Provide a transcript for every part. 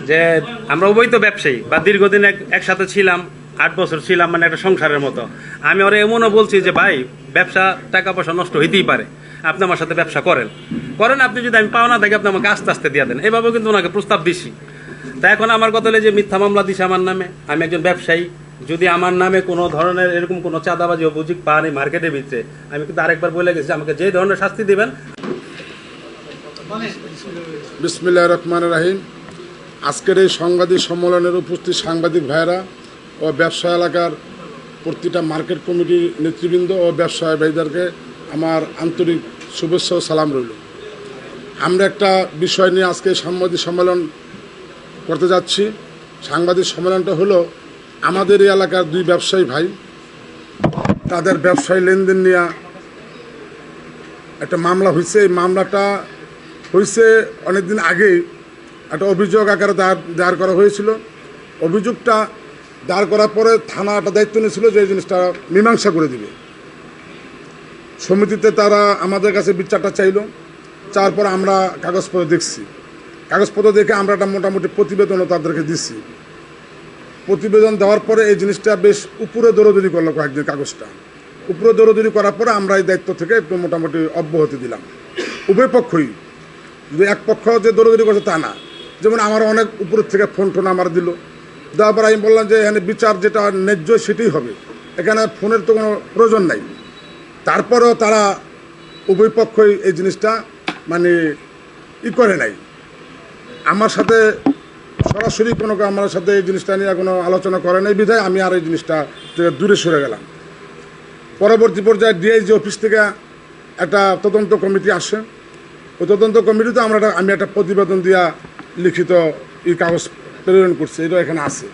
যে আমরা উভয় তো ব্যবসায়ী বা দীর্ঘদিন একসাথে ছিলাম, 8 বছর ছিলাম, মানে একটা সংসারের মতো। আমি ওরা এমনও বলছি যে ভাই, ব্যবসা টাকা পয়সা নষ্ট হইতেই পারে, আপনি আমার সাথে ব্যবসা করেন, আপনি যদি আমি পাওনা থাকি আপনি আমাকে আস্তে আস্তে দিয়ে দেন, এভাবেও কিন্তু ওনাকে প্রস্তাব দিছি। তা এখন আমার কথা হলো যে মিথ্যা মামলা দিছে আমার নামে, আমি একজন ব্যবসায়ী, যদি আমার নামে কোনো ধরনের এরকম কোনো চাঁদাবাজি অভিযোগ পান এই মার্কেটের ভিতরে, আমি কিন্তু আরেকবার বলে গেছি আমাকে যে ধরনের শাস্তি দিবেন। বিসমিল্লাহির রহমানির রহিম। আজকের এই সাংবাদিক সম্মেলনের উপস্থিত সাংবাদিক ভাইয়েরা ও ব্যবসা এলাকার প্রতিটা মার্কেট কমিটির নেতৃবৃন্দ ও ব্যবসায়ী ভাইদেরকে আমার আন্তরিক শুভেচ্ছা ও সালাম রইল। আমরা একটা বিষয় নিয়ে আজকে সাংবাদিক সম্মেলন করতে যাচ্ছি। সাংবাদিক সম্মেলনটা হলো আমাদের এই এলাকার 2 ব্যবসায়ী ভাই, তাদের ব্যবসায়ী লেনদেন নিয়ে একটা মামলা হয়েছে। এই মামলাটা হয়েছে অনেকদিন আগেই, একটা অভিযোগ আকারে দায়ের করা হয়েছিল। অভিযোগটা দায়ের করার পরে থানা একটা দায়িত্ব নিয়েছিল যে এই জিনিসটা মীমাংসা করে দিবে। সমিতিতে তারা আমাদের কাছে বিচারটা চাইল, চাওয়ার পর আমরা কাগজপত্র দেখছি। কাগজপত্র দেখে আমরা একটা মোটামুটি প্রতিবেদনও তাদেরকে দিচ্ছি। প্রতিবেদন দেওয়ার পরে এই জিনিসটা বেশ উপরে দৌড়দৌড়ি করলো কয়েকদিন। কাগজটা উপরে দৌড়দৌড়ি করার পরে আমরা এই দায়িত্ব থেকে একটু মোটামুটি অব্যাহতি দিলাম। উভয় পক্ষই, যদি এক পক্ষ যে দৌড়দৌড়ি করছে তা না। যেমন আমার অনেক উপরের থেকে ফোন আমার দিল, দেওয়ার পর আমি বললাম যে এখানে বিচার যেটা ন্যায্য সেটাই হবে, এখানে ফোনের তো কোনো প্রয়োজন নাই। তারপরেও তারা উভয় পক্ষই এই জিনিসটা মানে করে নাই। আমার সাথে সরাসরি কোনো আমার সাথে এই জিনিসটা নিয়ে কোনো আলোচনা করে নাই বিধায় আমি আর এই জিনিসটা থেকে দূরে সরে গেলাম। পরবর্তী পর্যায়ে ডিআইজি অফিস থেকে একটা তদন্ত কমিটি আসে। ওই তদন্ত কমিটিতে আমি একটা প্রতিবেদন দিয়া লিখিত কাগজ প্রেরণ করছি, এটা এখানে আছে।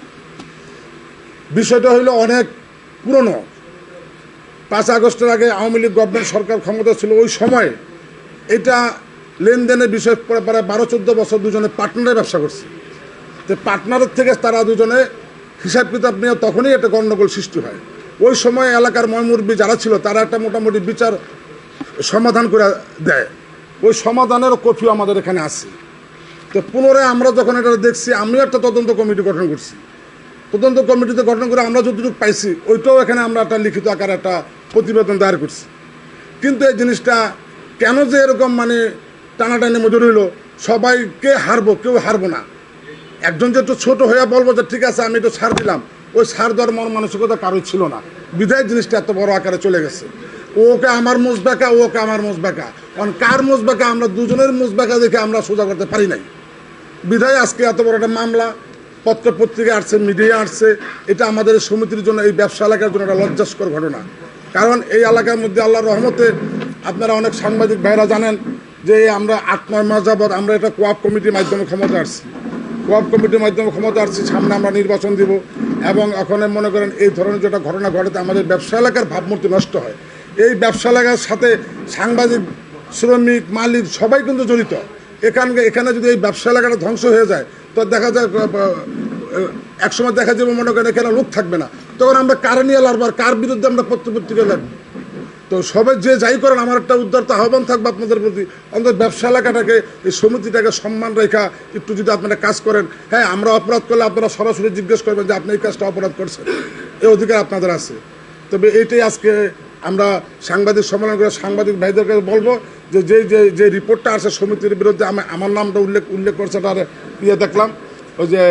বিষয়টা হইলো অনেক পুরনো। 5 আগস্টের আগে আওয়ামী লীগ গভর্নমেন্ট সরকার ক্ষমতা ছিল, ওই সময় এটা লেনদেনের বিষয় প্রায় 12-14 বছর দুজনে পার্টনারে ব্যবসা করছে। তো পার্টনারের থেকে তারা দুজনে হিসাব কিতাব নিয়ে তখনই একটা গণ্ডগোল সৃষ্টি হয়। ওই সময় এলাকার ময়মুরবি যারা ছিল তারা একটা মোটামুটি বিচার সমাধান করে দেয়। ওই সমাধানের কপিও আমাদের এখানে আছে। তো পুনরায় আমরা যখন এটা দেখছি, আমিও একটা তদন্ত কমিটি গঠন করছি। তদন্ত কমিটিতে গঠন করে আমরা যতটুকু পাইছি ওইটাও এখানে আমরা একটা লিখিত আকারে একটা প্রতিবেদন দায়ের করছি। কিন্তু এই জিনিসটা কেন যে এরকম মানে টানাটানি মধ্যে রইল, সবাইকে হারবো, কেউ হারবো না। একজন যে একটু ছোটো হয়ে বলবো যে ঠিক আছে আমি একটু ছাড় দিলাম, ওই ছাড় দেওয়ার মন মানসিকতা কারোই ছিল না বিধায় জিনিসটা এত বড় আকারে চলে গেছে। ওকে আমার মুজবাকা, ওকে আমার মুজবাকা, কারণ কার মুজবাকা আমরা দুজনের মুজবাকা দেখে আমরা সোজা করতে পারি নাই বিধায় আজকে এত বড় একটা মামলা পত্র পত্রিকা আসছে, মিডিয়া আসছে। এটা আমাদের সমিতির জন্য, এই ব্যবসা এলাকার জন্য একটা লজ্জাস্কর ঘটনা। কারণ এই এলাকার মধ্যে আল্লাহর রহমতে আপনারা অনেক সাংবাদিক ভাইরা জানেন যে আমরা 8-9 মাস যাবৎ আমরা এটা কোঅপ কমিটির মাধ্যমে ক্ষমতা আসছি। কোঅপ কমিটির মাধ্যমে ক্ষমতা আসছি, সামনে আমরা নির্বাচন দিব। এবং এখন মনে করেন এই ধরনের যেটা ঘটনা ঘটাতে আমাদের ব্যবসা এলাকার ভাবমূর্তি নষ্ট হয়। এই ব্যবসা এলাকার সাথে সাংবাদিক, শ্রমিক, মালিক সবাই কিন্তু জড়িত। এখানে যদি এই ব্যবসা এলাকাটা ধ্বংস হয়ে যায় তো দেখা যায় একসময় দেখা যাবে মনে করেন এখানে লোক থাকবে না, তখন আমরা কার নিয়ে লড়বো, আর কার বিরুদ্ধে আমরা পত্রিকা লাগবো। তো সবাই যে যাই করেন, আমার একটা উদ্ধার আহ্বান থাকবে আপনাদের প্রতি, অন্তত ব্যবসা এলাকাটাকে, এই সমিতিটাকে সম্মান রেখা একটু যদি আপনারা কাজ করেন। হ্যাঁ, আমরা অপরাধ করলে আপনারা সরাসরি জিজ্ঞেস করবেন যে আপনি এই কাজটা অপরাধ করছেন, এই অধিকার আপনাদের আছে। তবে এইটাই আজকে আমরা সাংবাদিক সম্মেলন করে সাংবাদিক ভাইদেরকে বলবো যে যে রিপোর্টটা আছে সমিতির বিরুদ্ধে, আমার নামটা উল্লেখ করছে, তার দেখলাম ওই যে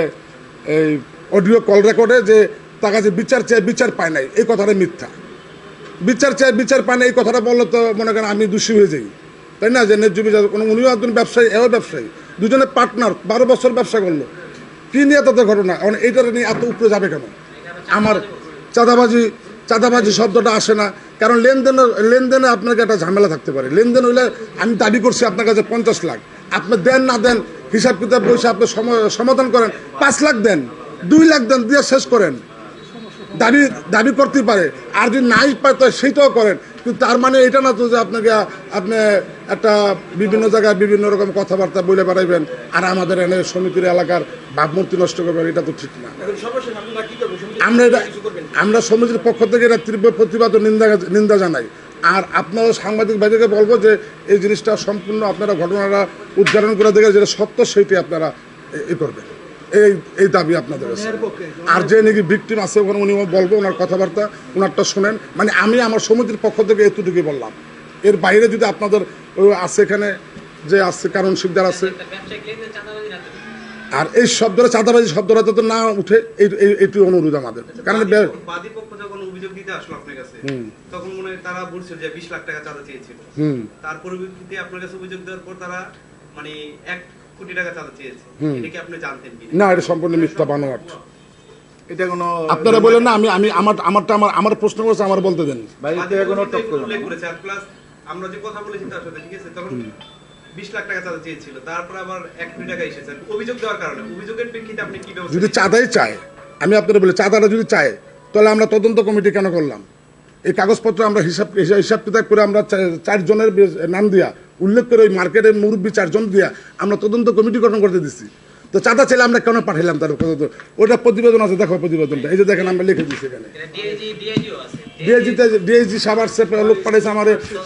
এই অডিও কল রেকর্ডে যে তার কাছে বিচার চাই, বিচার পায় নাই, এই কথাটা মিথ্যা। বিচার চাই, বিচার পায় না এই কথাটা বললে তো মনে করেন আমি দোষী হয়ে যাই, তাই না? যে ন্যায্য বিচার, উনিও একজন ব্যবসায়ী, এও ব্যবসায়ী, দুজনে পার্টনার, 12 বছর ব্যবসা করলো। কী নিয়ে তাদের ঘটনা? এখন এইটা নিয়ে এত উপরে যাবে কেন? আমার চাঁদাবাজি শব্দটা আসে না, কারণ লেনদেনে আপনাকে একটা ঝামেলা থাকতে পারে। লেনদেন হইলে আমি দাবি করছি আপনার কাছে 50 লাখ, আপনি দেন না দেন হিসাব কিতাব বসে আপনি সমাধান করেন, 5 লাখ দেন, 2 লাখ দেন, দিয়ে শেষ করেন। দাবি করতে পারে, আর যদি নাই পায় তো সেইটাও করেন। কিন্তু তার মানে এটা না তো যে আপনি একটা বিভিন্ন জায়গায় বিভিন্ন রকম কথাবার্তা বলে বেড়াইবেন আর আমাদের এনে সমিতির এলাকার ভাবমূর্তি নষ্ট করবেন, এটা তো ঠিক না। আমরা সমিতির পক্ষ থেকে এটা তীব্র প্রতিবাদ ও নিন্দা জানাই। আর আপনারা সাংবাদিক ভাইদেরকে বলবো যে এই জিনিসটা সম্পূর্ণ আপনারা ঘটনাটা উদ্ঘাটন করে দেখে যেটা সত্য সেইটি আপনারা করবেন। এই এই দাবি আপনাদের কাছে। আর যে নাকি ভিকটিম আছে ওখানে উনি বলবো, ওনার কথাবার্তা ওনারটা শোনেন। মানে আমি আমার সমিতির পক্ষ থেকে এতটুকুই বললাম, এর বাইরে যদি আপনাদের আছে এখানে যে আছে কারণ শিকদার আছে, আর এই শব্দটা চাঁদাবাজি শব্দটা যাতে না উঠে এইটু অনুরোধ আমাদের। কারণ বাদী পক্ষ যখন অভিযোগ দিতে আসলো আপনার কাছে, তখন মনে হয় তারা বলছিল যে 20 লাখ টাকা চাঁদা চেয়েছিল। তার পরিপ্রেক্ষিতে আপনার কাছে অভিযোগ দেওয়ার পর তারা মানে 1 কোটি টাকা চাঁদা চেয়েছে। এটা কি আপনি জানতেন কি? না, এটা সম্পূর্ণ মিথ্যা বানোয়াট। এটা কোনো আপনারা বলেন না, আমি আমার প্রশ্ন করছে, আমার বলতে দেন। বাড়িতে কোনো টপ করে উল্লেখ করেছে। আর প্লাস আমরা যে কথা বলেছি তার সাথে, ঠিক আছে, তখন 20 লাখ টাকা চাঁদা চেয়েছিল। তারপর আবার 1 কোটি টাকা এসেছে অভিযোগ দেওয়ার কারণে। অভিযোগের প্রেক্ষিতে আপনি কি ব্যবস্থা যদি চাঁদাই চায়, আমি আপনারা বলি চাঁদাটা যদি চায়, তাহলে আমরা তদন্ত কমিটি কেন করলাম? এই কাগজপত্র আমরা হিসাব কিতাব করে আমরা 4 জনের নাম দিয়া উল্লেখ করে ওই মার্কেটের মুরব্বী 4 জন দিয়া আমরা তদন্ত কমিটি গঠন করতে দিচ্ছি। তো চাঁদা চাইলে আমরা কেন পাঠাইলাম? তার ওটা প্রতিবেদন আছে, দেখো প্রতিবেদনটা, এই যে দেখেন আমরা লিখে দিচ্ছি এখানে। ডিআইজি সাবার লোক পাঠাইছে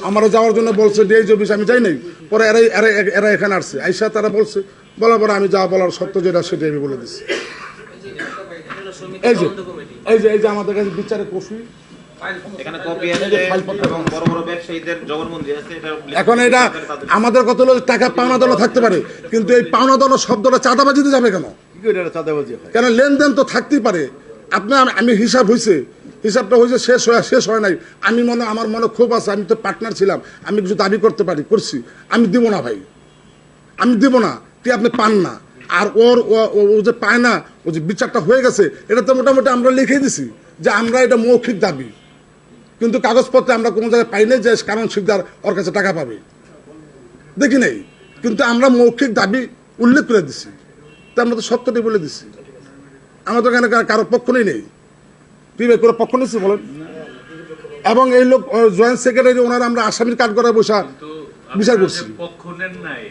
আমার যাওয়ার জন্য বলছে, ডিআইজি অফিস আমি যাই নাই। পরে এরা এখানে আসছে, আইসা তারা বলছে, বলার পরে আমি যা বলার সত্য যেটা সেটাই আমি বলে দিচ্ছি। এই যে আমাদের কাছে বিচারে কষি এখানে কপি আছে এবং বড় বড় ব্যবসায়ীদের জবানবন্দি আছে। এটা এখন এটা আমাদের কত লোক টাকা পাওনা দানো থাকতে পারে, কিন্তু এই পাওনা দানো শব্দটা চাঁদাবাজিতে যাবে কেন? কি করে এটা চাঁদাবাজি হয়? কেন লেনদেন তো থাকতেই পারে। আমি হিসাবটা হয়েছে, শেষ হয় নাই। আমার মনে ক্ষোভ আছে, আমি তো পার্টনার ছিলাম, আমি কিছু দাবি করছি, আমি দিব না ভাই, আমি দিব না, কি আপনি পান না। আর ও যে পায় না, ও যে বিচারটা হয়ে গেছে, এটা তো মোটামুটি আমরা লিখে দিছি যে আমরা এটা মৌখিক দাবি, কিন্তু কাগজপত্রে আমরা কোনো জায়গায় পাই নাই যে কারণ শিকদার ওর কাছে টাকা পাবে, দেখি নাই। কিন্তু আমরা মৌখিক দাবি উল্লেখ করে দিছি, তো আমরা তো সত্যটি বলে দিছি। আমাদের এখানে কারো পক্ষ নেই। তুই ভাই কোনো পক্ষ নিচ্ছি বলেন? এবং এই লোক জয়েন্ট সেক্রেটারি, ওনারা আমরা আসামির কাঠ করে বসা বিচার করছি। পক্ষ নেন নাই,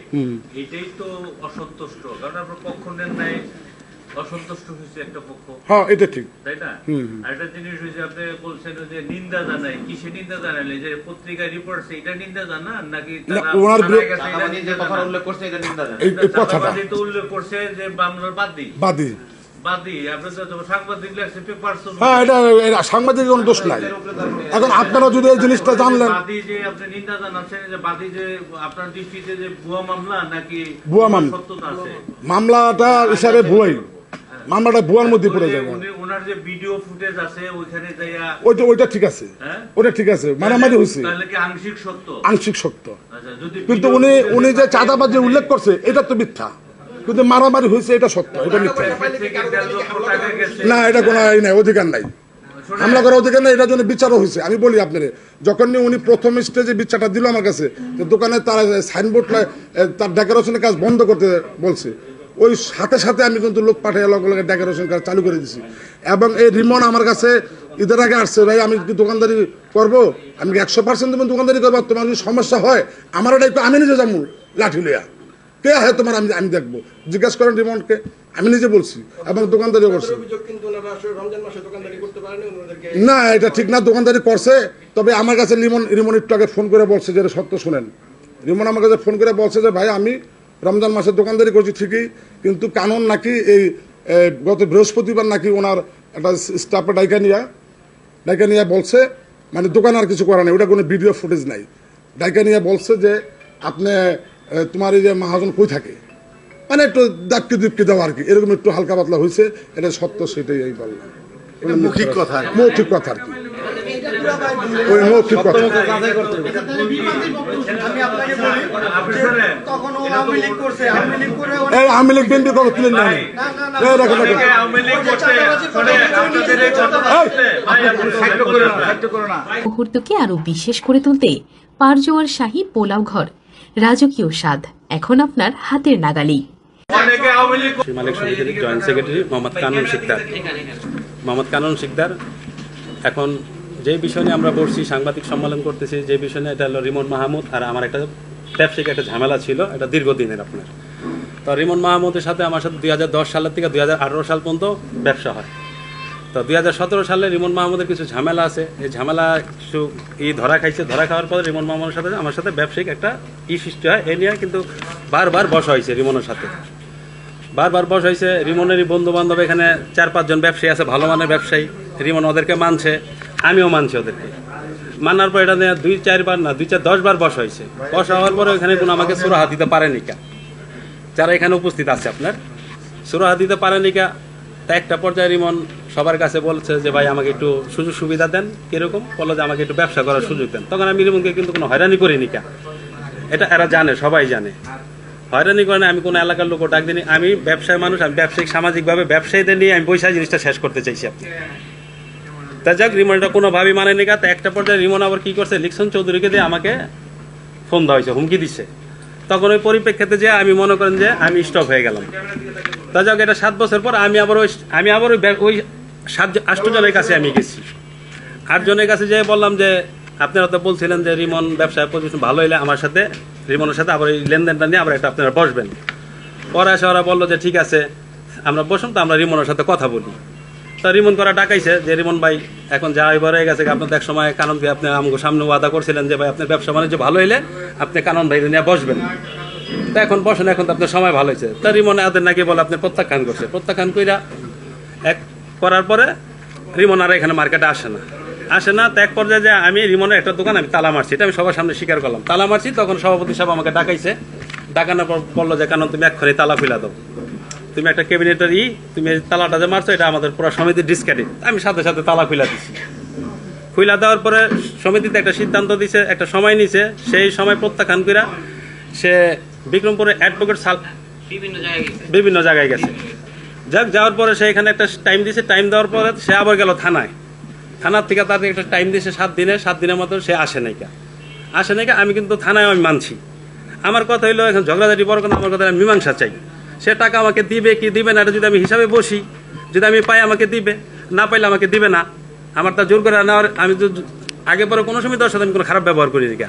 এটাই তো অসন্তুষ্ট। কারণ আপনার পক্ষ নেন নাই, অসন্তুষ্ট হয়েছে একটা পক্ষ, হ্যাঁ এটা ঠিক, তাই না? আরেকটা জিনিস হয়েছে, আপনি বলছেন যে নিন্দা জানাই, কিসে নিন্দা জানালে? যে পত্রিকায় রিপোর্ট, এটা নিন্দা জানান নাকি ওনার চাঁদাবাজি যে কথা উল্লেখ করছে এটা নিন্দা জানায়। এই কথাটা তো উল্লেখ করছে যে বাংলার বাদী বাদী আপনার তো সাংবাদিক লেখছে পেপার। হ্যাঁ, এটা সাংবাদিক কোনো দোষ নাই। এখন আপনারা যদি এই জিনিসটা জানলেন, বাদী যে আপনি নিন্দা জানাচ্ছেন, যে বাদী যে আপনার দৃষ্টিতে যে ভুয়া মামলা নাকি ভুয়া মামলা? সত্যতা আছে মামলাটা হিসাবে ভুয়াই, মামলাটা ভুয়ার মধ্যে পড়ে যাবে। ওনার যে ভিডিও ফুটেজ আছে ওইখানে যাইয়া ওইটা ঠিক আছে, ওটা ঠিক আছে, মারামারি হয়েছে, তাহলে কি আংশিক সত্য? আংশিক সত্য। আচ্ছা, যদি কিন্তু উনি যে চাঁদাবাজি উল্লেখ করছে এটা তো মিথ্যা, কিন্তু মারামারি হয়েছে এটা সত্য, এটা মিথ্যা না, এটা কোনো নাই, অধিকার নাই, হামলা করার অধিকার নাই। এটার জন্য বিচারও হয়েছে। আমি বলি আপনার, যখন উনি প্রথম স্টেজে বিচারটা দিল আমার কাছে, যে দোকানে তার সাইনবোর্ড তার ডেকোরেশনের কাজ বন্ধ করতে বলছে, ওই সাথে সাথে আমি কিন্তু লোক পাঠিয়ে লগে লগে ডেকোরেশন কাজ চালু করে দিছি। এবং এই রিমন আমার কাছে ঈদের আগে আসছে, ভাই আমি কি দোকানদারি করবো? আমি 100% তুমি দোকানদারি করবো, তোমার যদি সমস্যা হয় আমার এটা একটু আমি নিজে যাবো লাঠি লইয়া, কে হয় তোমার আমি দেখবো, জিজ্ঞাসা করেন রিমনকে, আমি নিজে বলছি এবং দোকানদারি করছি। না, এটা ঠিক না, দোকানদারি করছে। তবে আমার কাছে রিমন একটু আগে ফোন করে বলছে, যেটা সত্য শুনেন, রিমন আমার কাছে ফোন করে বলছে যে ভাই আমি রমজান মাসে দোকানদারি করছি ঠিকই, কিন্তু কানুন নাকি এই গত বৃহস্পতিবার নাকি ওনার একটা স্টাফে ডাইকা নিয়ে বলছে, মানে দোকান আর কিছু করা নেই, ওটা কোনো ভিডিও ফুটেজ নাই, ডাইকা নিয়ে বলছে যে আপনি তোমার এই যে মহাজন কই থাকে, মানে একটু দাপকি দেওয়া আর কি, এরকম একটু হালকা পাতলা হয়েছে। এটা সত্য, সেটাই আমি বললাম, মৌখিক কথা আর কি, ওই মৌখিক কথা। এই আওয়ামী লীগ বিএনপি কবে তুলেন না? মুহূর্তকে আরো বিশেষ করে তুলতে পারজোয়ার শাহী পোলাও ঘর, রাজকীয় স্বাদ এখন আপনার হাতের নাগালেই। মালিক সমিতির জয়েন্ট সেক্রেটারি মোহাম্মদ কানন শিকদার। এখন যে বিষয় নিয়ে আমরা বলছি, সাংবাদিক সম্মেলন করতেছি, যে বিষয় নিয়ে, এটা হলো রিমন মাহমুদ আর আমার একটা ব্যবসায়িক একটা ঝামেলা ছিল, এটা দীর্ঘদিনের আপনার। তো রিমন মাহমুদের সাথে আমার সাথে 2010 সালের থেকে 2018 সাল পর্যন্ত ব্যবসা হয়। তো 2017 সালে রিমন মাহমুদের কিছু ঝামেলা আছে, এই ঝামেলা কিছু ধরা খাওয়ার পরে রিমন মাহমুদের সাথে আমার সাথে ব্যবসায়িক একটা সৃষ্টি হয়, এ নিয়ে কিন্তু বারবার বসা হয়েছে রিমনের সাথে। বারবার বসাইছে। রিমনেরই বন্ধু বান্ধব এখানে 4-5 জন ব্যবসায়ী আছে, ভালো মানের ব্যবসায়ী। রিমন ওদেরকে মানছে, আমিও মানছি ওদেরকে। মানার পর এটা নিয়ে 2-4 বার না 2-4-10 বার বসা হয়েছে। বসা হওয়ার পরে এখানে কোনো আমাকে সুরাহা দিতে পারেনি কা, যারা এখানে উপস্থিত আছে আপনার সুরাহা দিতে পারেনি কা। তা একটা পর্যায়ে রিমন সবার কাছে বলছে যে ভাই আমাকে একটু সুযোগ সুবিধা দেন, কিরকম বললো যে আমাকে একটু ব্যবসা করার সুযোগ দেন। তখন আমি রিমনকে কিন্তু কোনো হয়রানি করিনি কা, এটা এরা জানে, সবাই জানে। হয়রানি করে না, আমি কোনো এলাকার লোক ডাক দিইনি। আমি ব্যবসায় মানুষ, আমি ব্যবসায়িক সামাজিকভাবে ব্যবসায়ীদের নিয়ে আমি পয়সা জিনিসটা শেষ করতে চাইছি আপনি। তা যাক, রিমন এটা কোনোভাবেই মানেনি কা। তা একটা পর্যায়ে রিমন আবার কি করছে, লিকসন চৌধুরীকে দিয়ে আমাকে ফোন দেওয়া হয়েছে, হুমকি দিচ্ছে। তখন ওই পরিপ্রেক্ষিতে যে আমি মনে করেন যে আমি স্টপ হয়ে গেলাম। তা যাক, এটা 7 বছর পর আমি আবার ওই 7-8 জনের কাছে আমি গেছি। 8 জনের কাছে যেয়ে বললাম যে আপনারা তো বলছিলেন যে রিমন ব্যবসায় পজিশন ভালো হলে আমার সাথে, রিমনের সাথে আবার এই লেনদেনটা নিয়ে আবার একটা আপনারা বসবেন। পরে এসে ওরা বললো যে ঠিক আছে আমরা বসুন, তো আমরা রিমনের সাথে কথা বলি। তা রিমন করা ডাকাইছে যে রিমন ভাই এখন যা এবার হয়ে গেছে, আপনার তো এক সময় কানন ভাই আপনি আমাকে সামনে ওয়াদা করছিলেন যে ভাই আপনার ব্যবসা বাণিজ্য ভালো হলে আপনি কানন ভাই নিয়ে বসবেন। তা এখন বসেন, এখন তো আপনার সময় ভালো হয়েছে। তা রিমন আদের নাকি বলে আপনি প্রত্যাখ্যান করছে। প্রত্যাখ্যান কইরা করার পরে রিমন আর এখানে মার্কেটে আসে না। তো এক পর্যায়ে যে আমি রিমনের একটা দোকান আমি তালা মারছি, এটা আমি সবার সামনে স্বীকার করলাম। তালা মারছি, তখন সভাপতি সাহেব আমাকে ডাকাইছে। ডাকানোর পর বললো যে কারণ তুমি এক্ষুনি তালা খুলে দাও, তুমি একটা ক্যাবিনেটের তুমি এই তালাটা যে মারছো এটা আমাদের পুরো সমিতির ডিসক্রেডিট। আমি সাথে সাথে তালা খুলে দিচ্ছি। খুলে দেওয়ার পরে সমিতিতে একটা সিদ্ধান্ত দিছে, একটা সময় নিছে। সেই সময় প্রত্যাখ্যান করে সে বিক্রমপুরে অ্যাডভোকেট বিভিন্ন জায়গায় গেছে। যাক, যাওয়ার পরে সে এখানে একটা টাইম দিছে। টাইম দেওয়ার পরে সে আবার গেল থানায়। থানার থেকে তাদের একটা টাইম দিয়েছে 7 দিনে। 7 দিনের মতো সে আসে নাইকা। আমি কিন্তু থানায় আমি মানছি। আমার কথা হইলো এখন ঝগড়াঝাটি বড় কথা, আমার কথা আমি মীমাংসা চাই। সে টাকা আমাকে দিবে কি দিবে না, এটা যদি আমি হিসাবে বসি, যদি আমি পাই আমাকে দিবে, না পাইলে আমাকে দিবে না। আমার তা জোর করে নেওয়ার, আমি তো আগে পরে কোনো সময় তার সাথে আমি কোনো খারাপ ব্যবহার করিনি কা।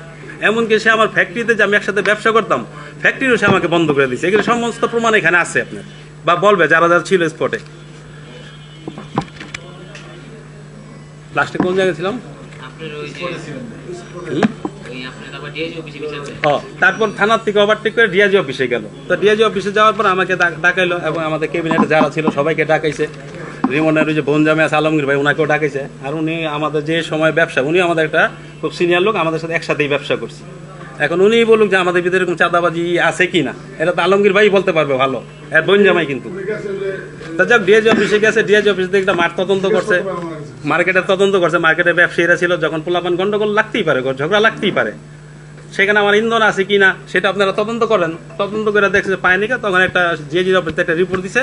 এমনকি সে আমার ফ্যাক্টরিতে যে আমি একসাথে ব্যবসা করতাম, ফ্যাক্টরিও সে আমাকে বন্ধ করে দিয়েছে। এগুলো সমস্ত প্রমাণ এখানে আছে আপনার, বা বলবে যারা যারা ছিল স্পটে। লাস্টে কোন জায়গায় ছিলাম? তারপর থানার থেকে ওভারটেক করে ডিআইজি অফিসে গেল। তো ডিআইজি অফিসে যাওয়ার পর আমাকে ডাকাইলো এবং আমাদের ক্যাবিনেটে যারা ছিল সবাইকে ডাকাইছে। রিমনের ওই যে বোন জামে আছে আলমগীর ভাই, ওনাকেও ডাকাইছে। আর উনি আমাদের যে সময় ব্যবসা, উনি আমাদের একটা খুব সিনিয়র লোক, আমাদের সাথে একসাথেই ব্যবসা করছি। এখন উনি বলুক যে আমাদের ভিতরে এরকম চাঁদাবাজি আছে কি না, এটা তো আলমগীর ভাই বলতে পারবে ভালো, এর বোন জামাই কিন্তু। তা যাক, ডিআইজি অফিসে গেছে। ডিআইজি অফিস থেকে একটা মাঠ তদন্ত করছে, মার্কেটের তদন্ত করছে। মার্কেটের ব্যবসায়ীরা ছিল, যখন পোলাপান গন্ডগোল লাগতেই পারে, ঝগড়া লাগতেই পারে, সেখানে আমার ইন্ধন আছে কিনা সেটা আপনারা তদন্ত করেন। তদন্ত করে দেখছে পায়নি, তখন একটা ডিআইজি অফিসে একটা রিপোর্ট দিছে,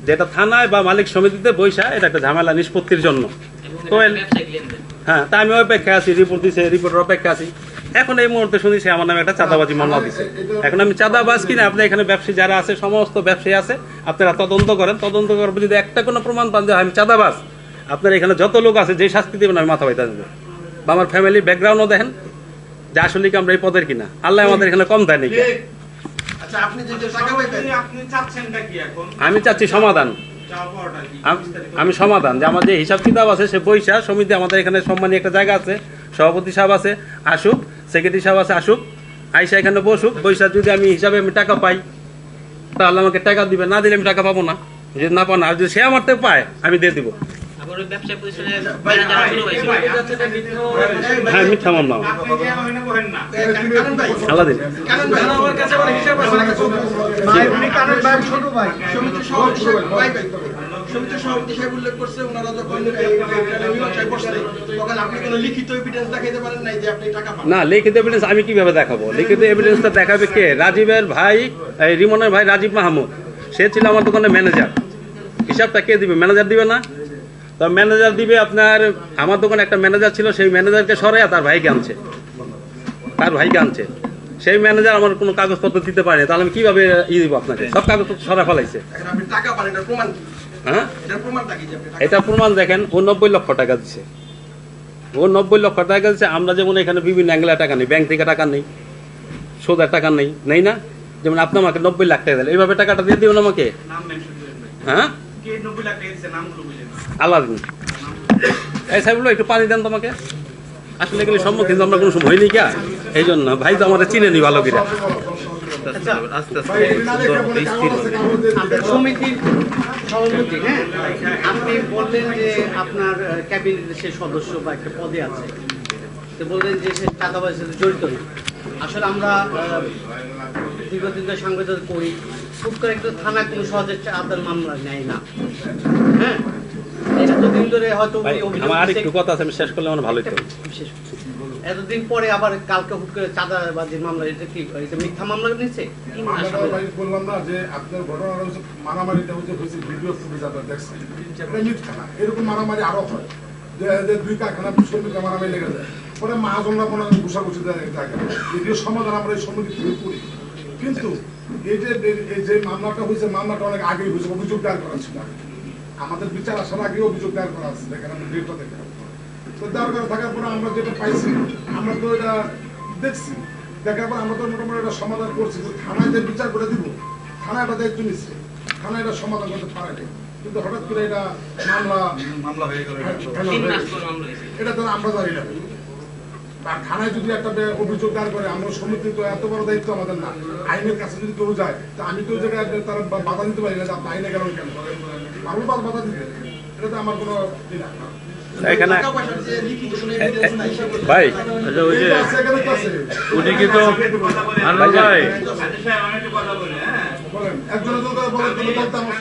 যেটা থানায় বা মালিক সমিতিতে বৈশা এটা একটা ঝামেলা নিষ্পত্তির জন্য। তো হ্যাঁ, তা আমি অপেক্ষা আছি, রিপোর্ট দিছে, রিপোর্টের অপেক্ষা আছি। এখন এই মুহূর্তে শুনেছি আমার নামে একটা চাঁদাবাজি মামলা দিছে। এখন আমি চাঁদাবাজ কিনা, আপনি এখানে ব্যবসায়ী যারা আছে, সমস্ত ব্যবসায়ী আছে, আপনারা তদন্ত করেন। তদন্ত করার যদি একটা কোনো প্রমাণ পান যে আমি চাঁদাবাজ, আপনার এখানে যত লোক আছে যে শাস্তি দেবেন আমি মাথা বাইতে দেবো। বা আমার ফ্যামিলি ব্যাকগ্রাউন্ডও দেখেন যে আসলে কি আমরা এই পদের কিনা। আল্লাহ আমাদের এখানে কম দেয় নাকি। আমি চাচ্ছি সমাধান। আমি সমাধান যে আমার যে হিসাব কিতাব আছে সে বৈশা সমিতি, আমাদের এখানে সম্মানী একটা জায়গা আছে, সভাপতি সাহেব আছে আসুক, সেক্রেটারি সাহেব আছে আসুক, আইসা এখানে বসুক। বৈশা যদি আমি হিসাবে আমি টাকা পাই তাহলে আমাকে টাকা দিবে, না দিলে আমি টাকা পাবো না। যদি না পাবো না, আর যদি সে আমার থেকে পায় আমি দিয়ে দিব। হ্যাঁ, মিথ্যা মামলা আলাদা। না, লিখিত এভিডেন্স আমি কিভাবে দেখাবো? লিখিত এভিডেন্সটা দেখাবে কে? রাজীবের ভাই, রিমনের ভাই রাজীব মাহমুদ, সে ছিল আমার দোকানের ম্যানেজার। হিসাবটা কে দিবে? ম্যানেজার দিবে না? তো ম্যানেজার দিবে আপনার, আমার দোকানে একটা ম্যানেজার ছিল, সেই ম্যানেজারকে সরাইয়া তার ভাইকে আনছে। সেই ম্যানেজার আমার কোনো কাগজপত্র দিতে পারে, তাহলে আমি কিভাবে দিব আপনাকে? সব কাগজপত্র সরা ফেলাইছে। হ্যাঁ, এটা প্রমাণ দেখেন, ও 90 লক্ষ টাকা দিচ্ছে। ও 90 লক্ষ টাকা দিচ্ছে। আমরা যেমন এখানে বিভিন্ন অ্যাঙ্গেলে টাকা নেই, ব্যাংক থেকে টাকা নেই, সোজা টাকা নেই না? যেমন আপনি আমাকে 90 লাখ টাকা দিলেন, এইভাবে টাকাটা দিয়ে দিবেন আমাকে? হ্যাঁ, আলাদিন এই সাহেব একটু পানি দেন তোমাকে। আসলে এগুলি সম্মুখীন আমরা কোনো সময় হয়নি কা, এই জন্য ভাই তো আমাদের চিনেনি ভালো কিনা। আচ্ছা, আস্তে ভাই, এটি না দেখে বলে কাগজ আছে, কাগজ দিয়ে আপনার দিতে সমিতির সভাপতি, হ্যাঁ, আপনি বললেন যে আপনার ক্যাবিনেটের সে সদস্য বা একটা পদে আছে, তো বললেন যে সে চাঁদাবাজির সাথে জড়িত না। আসলে আমরা দীর্ঘদিন ধরে সাংবাদিকতা করি, খুব করে একটা থানা কোনো সহজে চাঁদার মামলা নেয় না, হ্যাঁ, এতদিন ধরে হয়তো ভাই, উনি অভিযোগ আমার দিচ্ছে- আরেকটু কথা আছে, আমি শেষ করলে আমার ভালোই তো। বিশেষ এতদিন পরে আবার কালকে হুট করে চাঁদাবাজির মামলা, এটা কি এটা মিথ্যা মামলা নিচ্ছে? মামলাটা ভাই বললাম না যে আপনার ঘটনাটা হচ্ছে মারামারিটা হচ্ছে ভিডিও ফুটেজ আপনারা দেখছেন, এটা মিথ্যা না। এরকম মারামারি আরো হয়, যে দুই কারখানা শ্রমিকরা মারামারি লেগে যায়, পরে মহাজনরা মনে হয় ঘুষাঘুষি থাকে। এটির সমাধান আমরা এই সমিতি থেকে করি, কিন্তু এই যে মামলাটা হয়েছে, মামলাটা অনেক আগেই হয়েছে, অভিযোগ দায়ের করা ছিল আগে। আমাদের বিচার আসার আগে অভিযোগ দায়ের করা আছে, দেখেন আমি ডেটটা দেখেন। তো দায়ের করা থাকার পরে আমরা যেটা পাইছি, আমরা তো এটা দেখছি, দেখার পর আমরা তো মোটামুটি এটা সমাধান করছি। তো থানায় যে বিচার করে দিব, থানা এটা দায়িত্ব নিচ্ছে, থানা এটা সমাধান করতে পারে না। কিন্তু হঠাৎ করে এটা মামলা হয়ে গেল, এটা তো আমরা জানি না। আর থানায় যদি একটা অভিযোগ দায়ের করে, আমরা সমিতি তো এত বড় দায়িত্ব আমাদের না। আইনের কাছে যদি কেউ যায়, তা আমি তো ওই জায়গায় তারা বাধা দিতে পারি না যে আপনি আইনে গেলেন কেন, আমি বাধা দিতে, এটা তো আমার কোনো ই না। এখানে ভাই, আচ্ছা, ওই যে এই তো আছে, এখানে তো আছে। উনি কিন্তু আনোয়ার ভাই বলেন, একজনের তো বলেন, তুমি বলতে আমার